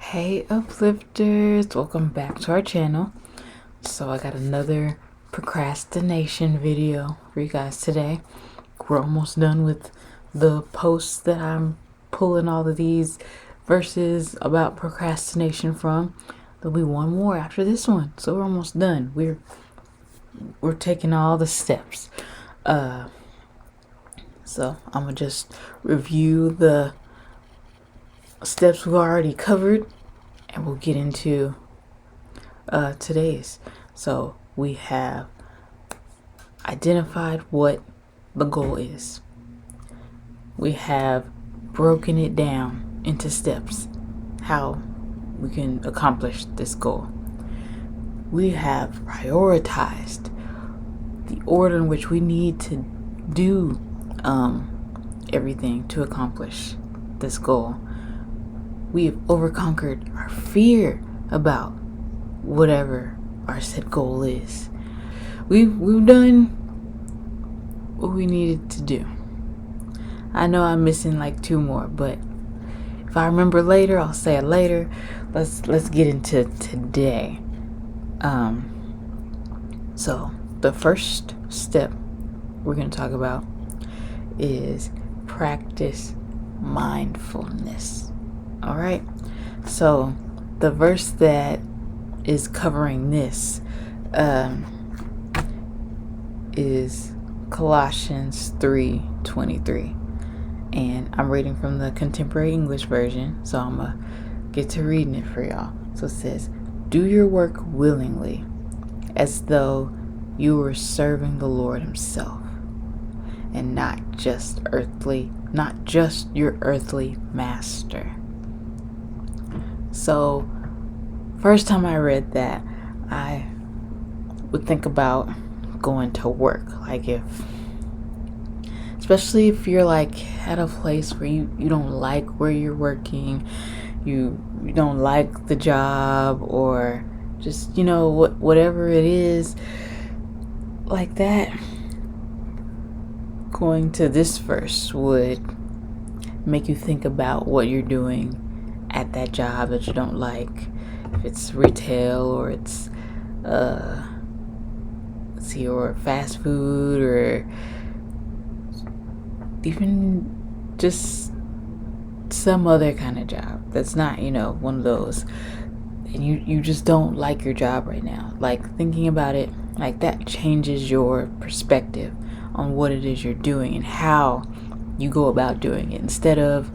Hey uplifters, welcome back to our channel. So I got another procrastination video for you guys today. We're almost done with the posts that I'm pulling all of these verses about procrastination from. There'll be one more after this one, so we're almost done. We're taking all the steps. So I'm gonna just review the steps we've already covered, and we'll get into today's. So we have identified what the goal is. We have broken it down into steps, how we can accomplish this goal. We have prioritized the order in which we need to do everything to accomplish this goal. We have overconquered our fear about whatever our set goal is. We've done what we needed to do. I know I'm missing like two more, but if I remember later, I'll say it later. Let's get into today. So the first step we're going to talk about is practice mindfulness. All right. So the verse that is covering this is Colossians 3:23, and I'm reading from the Contemporary English Version, so I'm gonna get to reading it for y'all. So it says, "Do your work willingly, as though you were serving the Lord Himself, and not just your earthly master." So, first time I read that, I would think about going to work. Like especially if you're like at a place where you don't like where you're working, you don't like the job, or just, whatever it is like that. Going to this verse would make you think about what you're doing at that job that you don't like. If it's retail, or it's or fast food, or even just some other kind of job that's not, one of those, and you just don't like your job right now. Like, thinking about it like that changes your perspective on what it is you're doing and how you go about doing it, instead of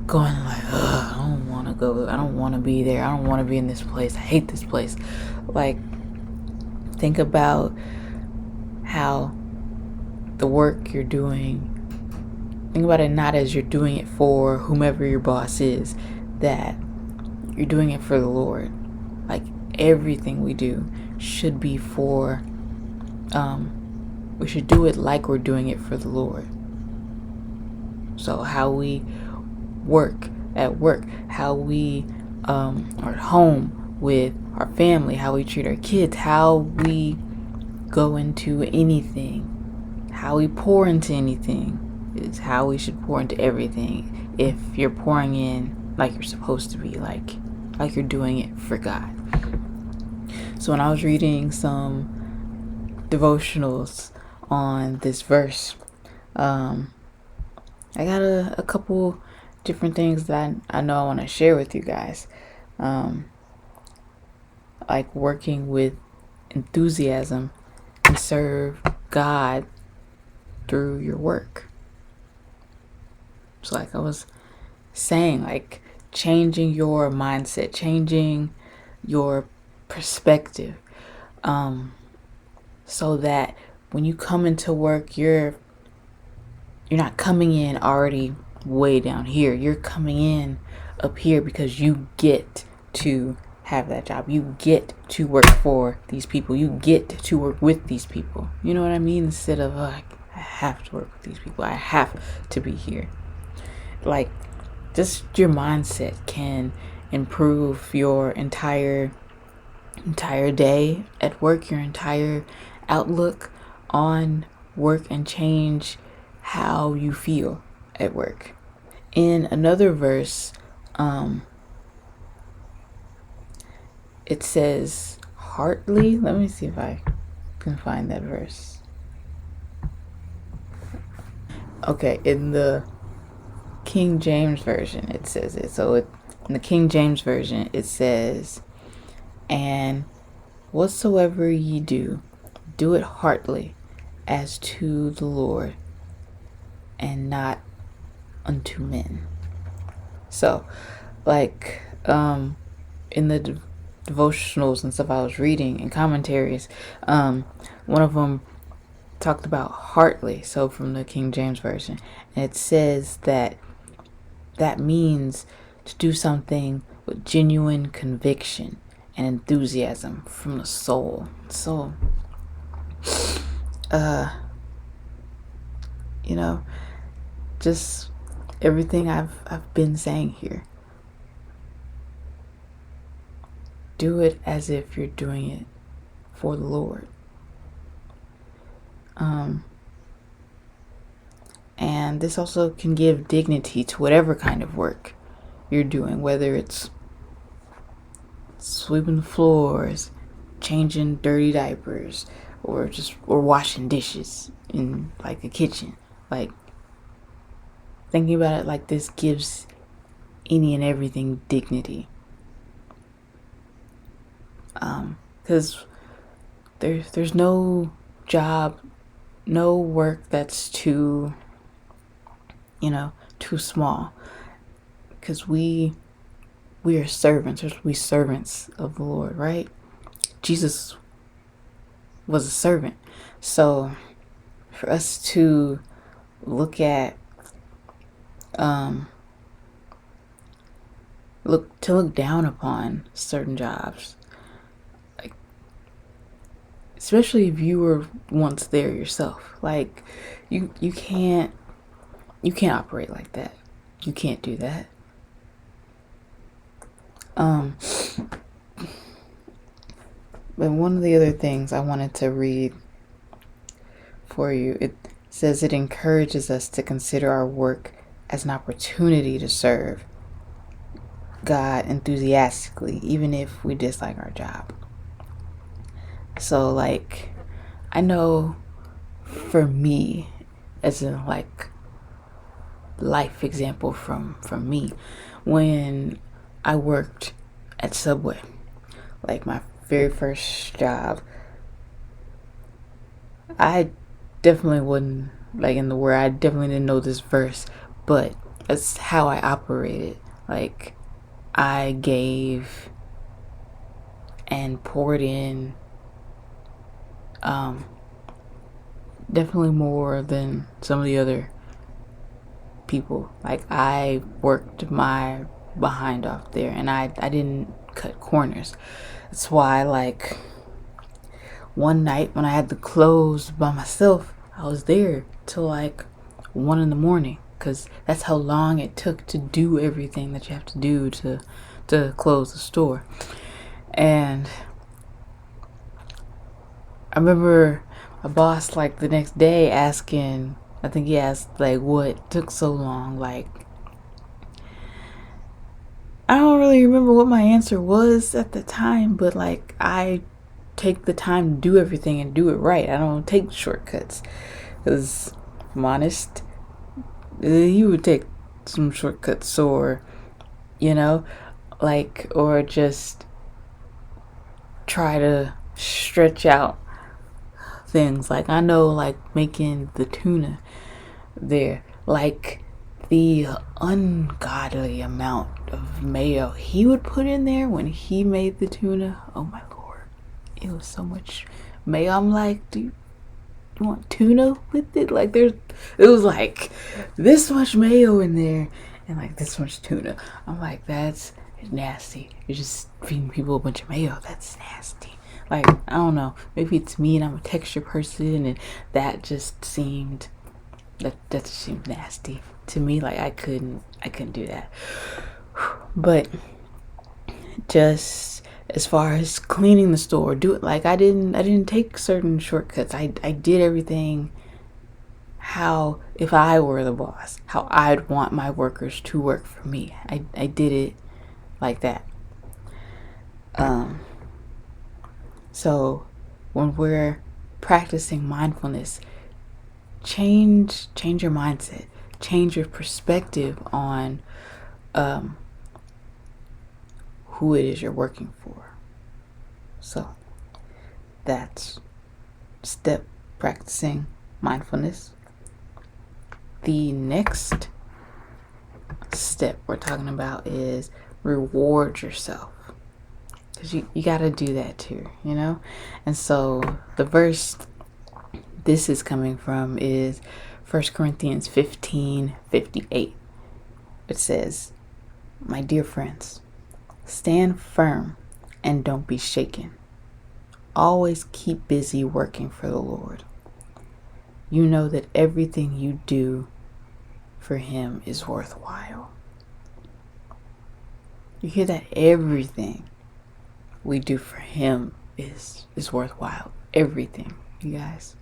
going like, I don't want to go, I don't want to be there, I don't want to be in this place, I hate this place. Like, think about how the work you're doing, think about it not as you're doing it for whomever your boss is, that you're doing it for the Lord. Like, everything we do should be for, we should do it like we're doing it for the Lord. So how we work at work, how we are at home with our family, how we treat our kids, how we go into anything, how we pour into anything is how we should pour into everything. If you're pouring in like you're supposed to be, like you're doing it for God. So when I was reading some devotionals on this verse, I got a couple different things that I know I want to share with you guys. Like working with enthusiasm and serve God through your work. So like I was saying, like changing your mindset, changing your perspective, so that when you come into work, you're not coming in already way down here. You're coming in up here because you get to have that job. You get to work for these people. You get to work with these people. You know what I mean? Instead of, I have to work with these people, I have to be here. Like, just your mindset can improve your entire day at work, your entire outlook on work, and change how you feel at work. In another verse, it says heartily. Let me see if I can find that verse. Okay, in the King James Version, it says it. So in the King James Version, it says, "And whatsoever ye do, do it heartily, as to the Lord, and not unto men." So, like, in the devotionals and stuff I was reading and commentaries, one of them talked about heartily. So from the King James Version, and it says that means to do something with genuine conviction and enthusiasm from the soul. So, just everything I've been saying here. Do it as if you're doing it for the Lord. And this also can give dignity to whatever kind of work you're doing, whether it's sweeping the floors, changing dirty diapers, or washing dishes in like a kitchen. Like, thinking about it like this gives any and everything dignity. Because there's no job, no work that's too small. Because we are servants. We servants of the Lord, right? Jesus was a servant. So for us to look at look down upon certain jobs, like, especially if you were once there yourself, like, you can't operate like that. You can't do that. But one of the other things I wanted to read for you, it says it encourages us to consider our work as an opportunity to serve God enthusiastically, even if we dislike our job. So, like, I know for me, as a like life example from me, when I worked at Subway, like my very first job, I definitely wasn't like in the word. I definitely didn't know this verse, but that's how I operated. Like, I gave and poured in definitely more than some of the other people. Like, I worked my behind off there, and I didn't cut corners. That's why, like, one night when I had to close by myself, I was there till like 1 a.m, because that's how long it took to do everything that you have to do to close the store. And I remember my boss, like, the next day asking, I think he asked, like, what took so long. Like, I don't really remember what my answer was at the time, but, like, I take the time to do everything and do it right. I don't take shortcuts. Because, if I'm honest, you would take some shortcuts, or, like, or just try to stretch out things. Like, I know, like, making the tuna there, like, the ungodly amount of mayo he would put in there when he made the tuna. Oh my Lord, it was so much mayo. I'm like, do you want tuna with it? Like, it was like this much mayo in there and like this much tuna. I'm like, that's nasty. You're just feeding people a bunch of mayo. That's nasty. Like, I don't know, maybe it's me and I'm a texture person, and that just seemed nasty to me. Like, I couldn't do that. But just as far as cleaning the store, do it like I didn't take certain shortcuts. I did everything how, if I were the boss, how I'd want my workers to work for me. I did it like that. So when we're practicing mindfulness, change your mindset, change your perspective on who it is you're working for. So that's step practicing mindfulness. The next step we're talking about is reward yourself, because you got to do that too, you know. And so the verse this is coming from is 1 Corinthians 15:58. It says, "My dear friends, stand firm and don't be shaken. Always keep busy working for the Lord. You know that everything you do for Him is worthwhile." You hear that? Everything we do for Him is worthwhile. Everything, you guys.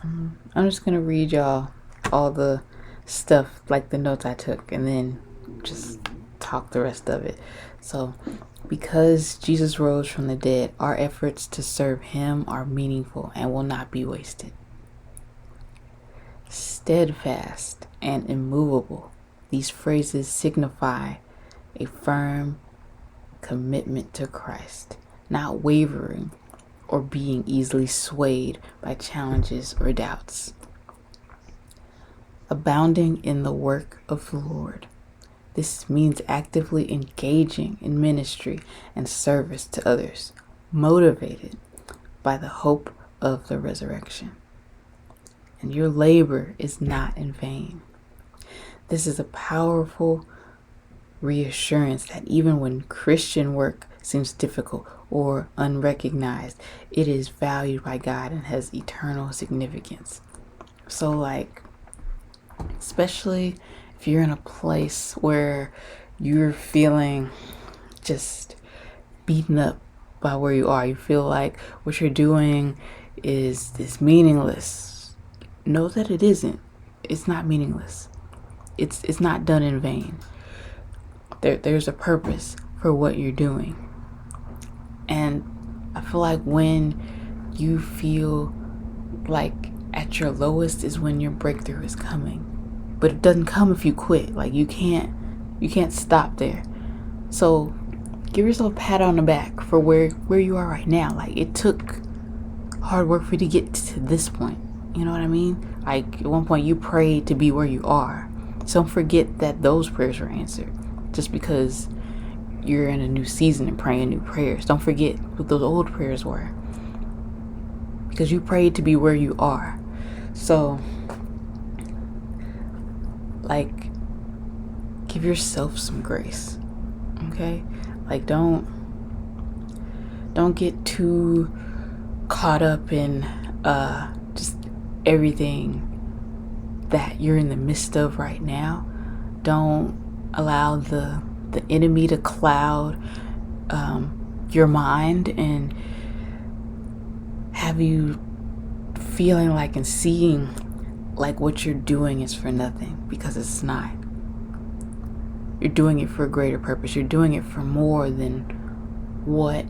I'm just gonna read y'all all the stuff, like the notes I took, and then just talk the rest of it. So, because Jesus rose from the dead, our efforts to serve Him are meaningful and will not be wasted. Steadfast and immovable. These phrases signify a firm commitment to Christ, not wavering or being easily swayed by challenges or doubts. Abounding in the work of the Lord. This means actively engaging in ministry and service to others, motivated by the hope of the resurrection. And your labor is not in vain. This is a powerful reassurance that even when Christian work seems difficult or unrecognized, it is valued by God and has eternal significance. So, like, especially if you're in a place where you're feeling just beaten up by where you are, you feel like what you're doing is meaningless. Know that it isn't. It's not meaningless. It's not done in vain. There's a purpose for what you're doing. And I feel like when you feel like at your lowest is when your breakthrough is coming. But it doesn't come if you quit. Like, you can't stop there. So give yourself a pat on the back for where you are right now. Like, it took hard work for you to get to this point. You know what I mean? Like, at one point you prayed to be where you are. So don't forget that those prayers were answered. Just because you're in a new season and praying new prayers, don't forget what those old prayers were, because you prayed to be where you are. So, like, give yourself some grace, okay? Like, don't get too caught up in just everything that you're in the midst of right now. Don't allow the enemy to cloud your mind and have you feeling like and seeing like what you're doing is for nothing, because it's not. You're doing it for a greater purpose. You're doing it for more than what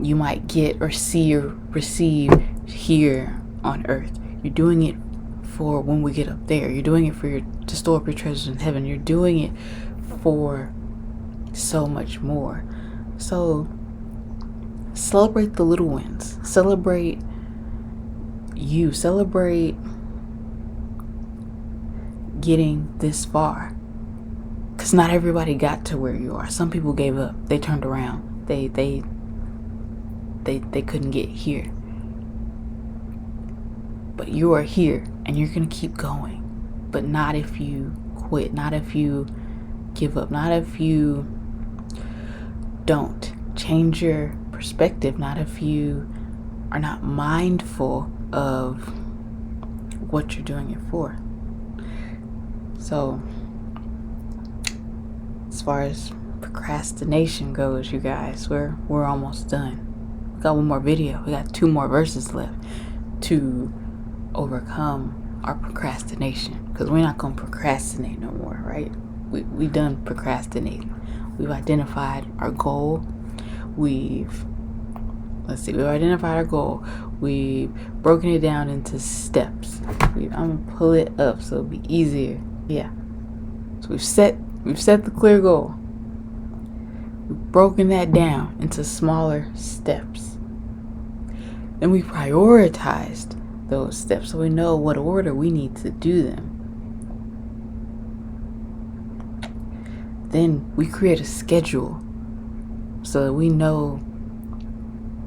you might get or see or receive here on earth. You're doing it for when we get up there. You're doing it to store up your treasures in heaven. You're doing it for so much more. So celebrate the little wins. Celebrate you. Celebrate getting this far. Because not everybody got to where you are. Some people gave up. They turned around. They couldn't get here. But you are here and you're going to keep going. But not if you quit. Not if you give up. Not if you don't change your perspective. Not if you are not mindful of what you're doing it for. So, as far as procrastination goes, you guys, we're almost done. We got one more video. We got 2 more verses left to overcome our procrastination, because we're not going to procrastinate no more, right? We done procrastinating. We've identified our goal. We've let's see, we've identified our goal. We've broken it down into steps. I'm gonna pull it up so it'll be easier. Yeah. So we've set the clear goal. We've broken that down into smaller steps. Then we prioritized those steps so we know what order we need to do them. Then we create a schedule so that we know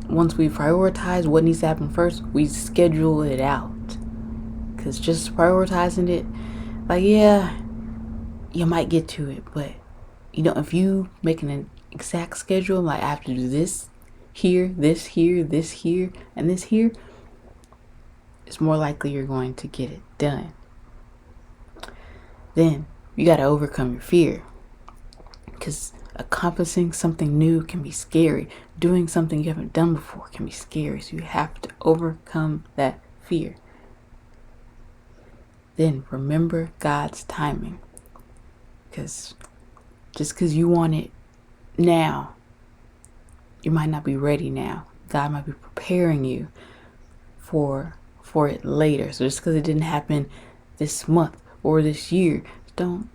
once we prioritize what needs to happen first, we schedule it out. Because just prioritizing it, like, yeah, you might get to it, but if you make an exact schedule, like I have to do this here, this here, this here, and this here, it's more likely you're going to get it done. Then you got to overcome your fear, because accomplishing something new can be scary. Doing something you haven't done before can be scary. So you have to overcome that fear. Then remember God's timing. Because just because you want it now, you might not be ready now. God might be preparing you for it later. So just because it didn't happen this month or this year, don't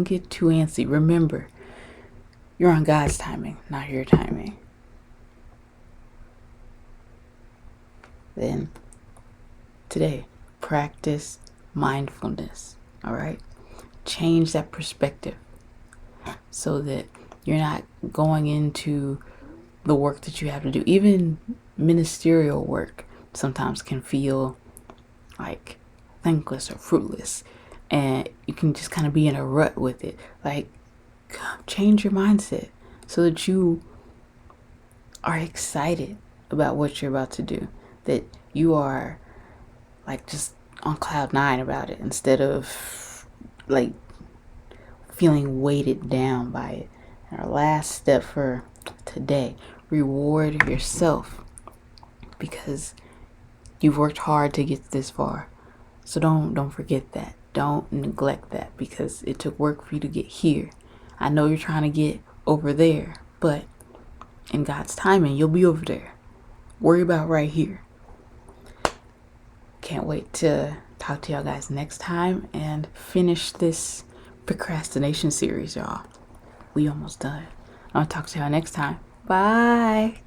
get too antsy. Remember, you're on God's timing, not your timing. Then today, practice mindfulness. All right? Change that perspective so that you're not going into the work that you have to do. Even ministerial work sometimes can feel like thankless or fruitless, and you can just kind of be in a rut with it. Like, change your mindset so that you are excited about what you're about to do, that you are like just on cloud nine about it instead of like feeling weighted down by it. And our last step for today, reward yourself, because you've worked hard to get this far. So don't forget that. Don't neglect that, because it took work for you to get here. I know you're trying to get over there, but in God's timing, you'll be over there. Worry about right here. Can't wait to talk to y'all guys next time and finish this procrastination series, y'all. We almost done. I'll talk to y'all next time. Bye.